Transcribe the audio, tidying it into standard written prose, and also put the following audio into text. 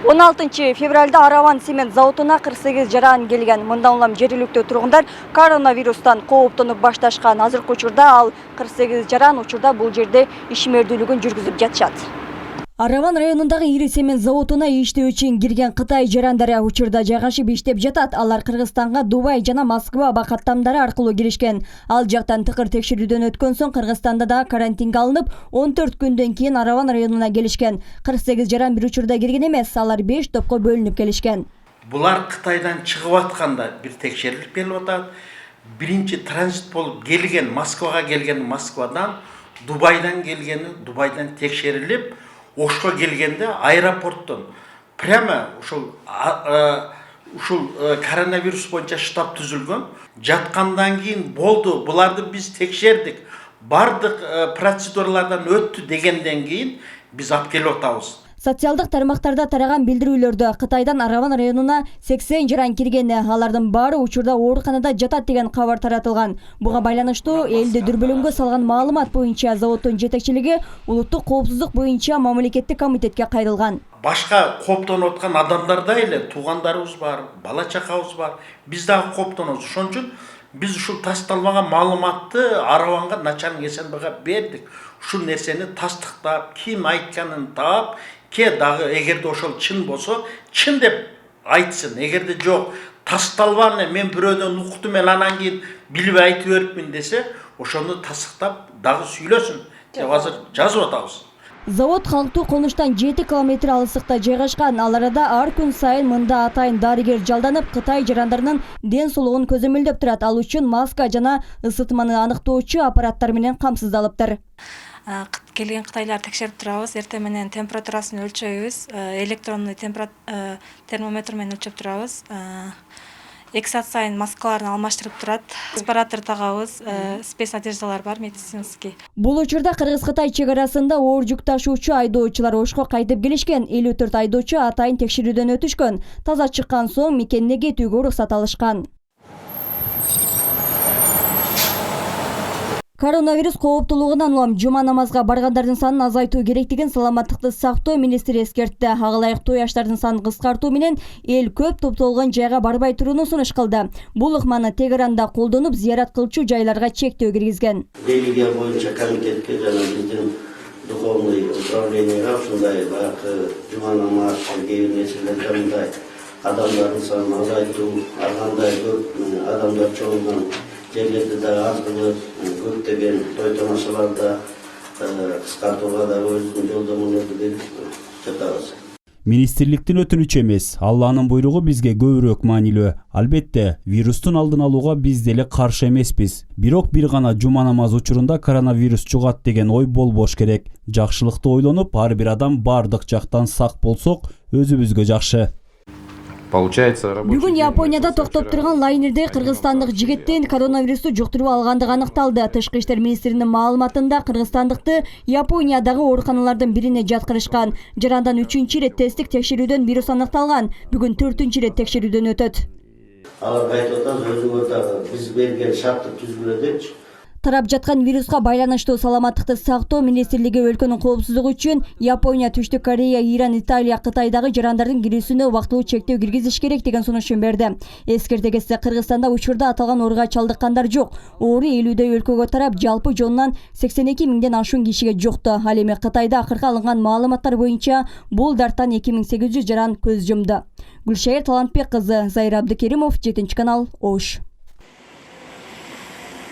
16 февралда Араван цемент заводуна 48 жаран келген. Мында улам жергиликтүү тургундар коронавирустан кооптонуп башташкан. Азыркы учурда ал 48 жаран учурда бул жерде ишмердүүлүгүн жүргүзүп жатышат. Араван районундагы ири цемент заводуна иштөө үчүн кирген Кытай жарандары учурда жайгашып иштеп жатат. Алар Кыргызстанга Дубай жана Москва аба каттамдары аркылуу киришкен. Ал жактан тыкыр текшерүүдөн өткөн соң Кыргызстанда да карантинге алынып, 14 күндөн кийин Араван районуна келишкен. 48 жаран бир учурда кирген эмес, алар 5 топко бөлүнүп келишкен. Булар Кытайдан чыгып атканда бир текшерилип келип атат. Биринчи транзит болуп келген, Москвага келген, Москвадан, Дубайдан келгени, Дубайдан текшерилип, Ошко келгенде аэропорттон прямо ушул коронавирус боюнча штаб түзүлгөн. Жаткандан кийин болду, буларды биз текшердик, бардык процедуралардан өттү дегенден кийин биз алып келип атабыз. Социалдык тармактарда тараган билдирүүлөрдө Кытайдан Араван районуна 80 жаран киргени, алардын баары учурда ооруканада жатат деген кабар таратылган. Буга байланыштуу элди дүрбөлөңгө салган маалымат боюнча заводдун жетекчилиги улуттук коопсуздук боюнча мамлекеттик комитетке кайрылган. Башка кооптонуп аткан адамдарда эле туугандарыбыз бар, бала чакабыз бар. Биз дагы кооптонобуз. Ошон үчүн биз ушул тасталбаган маалыматты Араванга начальник Эсенбайга бердик. Ушул нерсени тастыктап, ким айтканын таап, дагы эгерде ошол чын болсо, чын деп айтсын. Эгерде жок, тасталбаган мен бирөөдөн уктум мен анан кийин билбей айтып берипмин десе, ошону тастыктап дагы сүйлөсүн деп азыр жазып атабыз. Завод халктуу конуштан 7 километр алыстыкта жайгашкан. Ал арада ар күн сайын мында атайын дарыгер жалданып, Кытай жарандарынын ден соолугун көзөмөлдөп турат. Ал үчүн маска жана ысытманы аныктоочу аппараттар менен камсыздалыптыр. Келген Кытайлар текшерип турабыз. Эртең менен температурасын өлчөйбүз. Электронный термометр менен өлчөп турабыз. 2 саат сайын маскаларын алмаштырып турат. Респиратор тагабыз, спец одеждалар бар, медицинский. Бул учурда Кыргыз-Кытай чек арасында оор жүк ташуучу айдоочулар Ошко кайтып келишкен. 54 айдоочу атайын текшерүүдөн өтүшкөн. Таза чыккан соң мекенине кетүүгө уруксат алышкан. Коронавирус кооптуулугунан улам жума намазга баргандардын санын азайтуу керектигин саламаттыкты сактоо министри эскертти. Ага ылайык тояштардын санын кыскартуу менен эл көп топтолгон жайга барбай турууну сунуш кылды. Бул ыкманы Тегеранда колдонуп, зыярат кылчу жайларга чектөө киргизген. Религия боюнча комитетке жана биздин духовный управленияга ушундай баягы жума намаз, кээ бир нерселерге мындай адамдардын санын азайтуу, аргандай көп адамдар чогулган жерлерде да аркылуу көптөгөн той томошаларда кыскартууга да өзүнүн жолдомолорду берип жатабыз. Министрликтин өтүнүчү эмес, Алланын буйругу бизге көбүрөөк маанилүү. Албетте, вирустун алдын алууга биз деле каршы эмеспиз. Бирок бир гана жума намаз учурунда коронавирус жугат деген ой болбош керек. Жакшылыкты ойлонуп, ар бир адам бардык жактан сак болсок, өзүбүзгө жакшы. Бүгүн Японияда токтоп турган лайнерде кыргызстандык жигиттин коронавирусту жуктуруп алгандыгы аныкталды. Тышкы иштер министринин маалыматында кыргызстандыкты Япониядагы ооруканалардын бирине жаткырышкан. Жарандан 3-чү ирет тесттик текшерүүдөн вирус аныкталган. Бүгүн 4-чү ирет текшерүүдөн өтөт. Алар айтып атат, өзүңөр дагы биз берген шартты түзгүлө депчи. Тарап жаткан вируска байланыштуу саламаттыкты сактоо министрлиги өлкөнүн коопсуздугу үчүн Япония, Түштүк Корея, Иран, Италия, Кытайдагы жарандардын кирүүсүнө убактылуу чектөө киргизиш керек деген сунушун берди. Эскерте кетсе, Кыргызстанда учурда аталган ооруга чалдыккандар жок. Оору 50дөй өлкөгө тарап, жалпы жонунан 82 миңден ашуун кишиге жукту. Ал эми Кытайда акыркы алынган маалыматтар боюнча бул дарттан 2800 жаран көз жумду. Гүлшайыр Талантбек кызы, Зайыр Абдыкеримов, 7 канал, Ош.